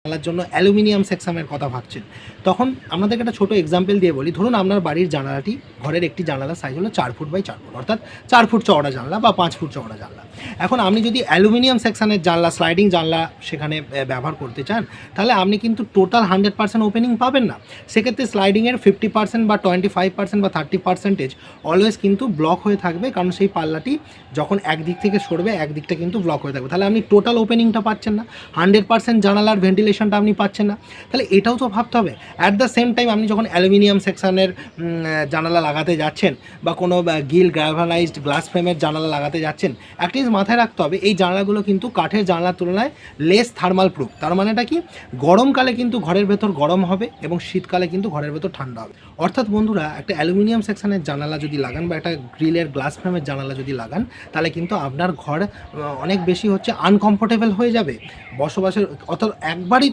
জানালার জন্য অ্যালুমিনিয়াম সেকশনের কথা ভাবছেন, তখন আপনাদেরকে একটা ছোটো এক্সাম্পল দিয়ে বলি। ধরুন আপনার বাড়ির জানালাটি, ঘরের একটি জানালার সাইজ হলো 4 ফুট বাই 4 ফুট, অর্থাৎ 4 ফুট চওড়া জানলা বা 5 ফুট চওড়া জানলা। এখন আপনি যদি অ্যালুমিনিয়াম সেকশনের জানলা, স্লাইডিং জানলা সেখানে ব্যবহার করতে চান, তাহলে আপনি কিন্তু টোটাল 100% ওপেনিং পাবেন না। সেক্ষেত্রে স্লাইডিংয়ের 50% বা 25% বা 30% অলওয়েজ কিন্তু ব্লক হয়ে থাকবে, কারণ সেই পাল্লাটি যখন একদিক থেকে সরবে একদিকটা কিন্তু ব্লক হয়ে থাকবে। তাহলে আপনি টোটাল ওপেনিংটা পাচ্ছেন না, 100% জানালার ভেন্টিলেশনটা আপনি পাচ্ছেন না। তাহলে এটাও তো ভাবতে হবে। অ্যাট দ্য সেম টাইম আপনি যখন অ্যালুমিনিয়াম সেকশনের জানালা লাগাতে যাচ্ছেন বা কোনো গিল গ্যালভানাইজড গ্লাস ফ্রেমের জানালা লাগাতে যাচ্ছেন, একটা জিনিস মাথায় রাখতে হবে, এই জানালাগুলো কিন্তু কাঠের জানলার তুলনায় লেস থার্মাল প্রুফ। তার মানেটা কি, গরমকালে কিন্তু ঘরের ভেতর গরম হবে এবং শীতকালে কিন্তু ঘরের ভেতর ঠান্ডা হবে। অর্থাৎ বন্ধুরা, একটা অ্যালুমিনিয়াম সেকশনের জানালা যদি লাগান বা একটা গ্রিলের গ্লাস ফ্রেমের জানালা যদি লাগান, তাহলে কিন্তু আপনার ঘর অনেক বেশি হচ্ছে আনকমফোর্টেবল হয়ে যাবে বসবাসের। অর্থাৎ একবারই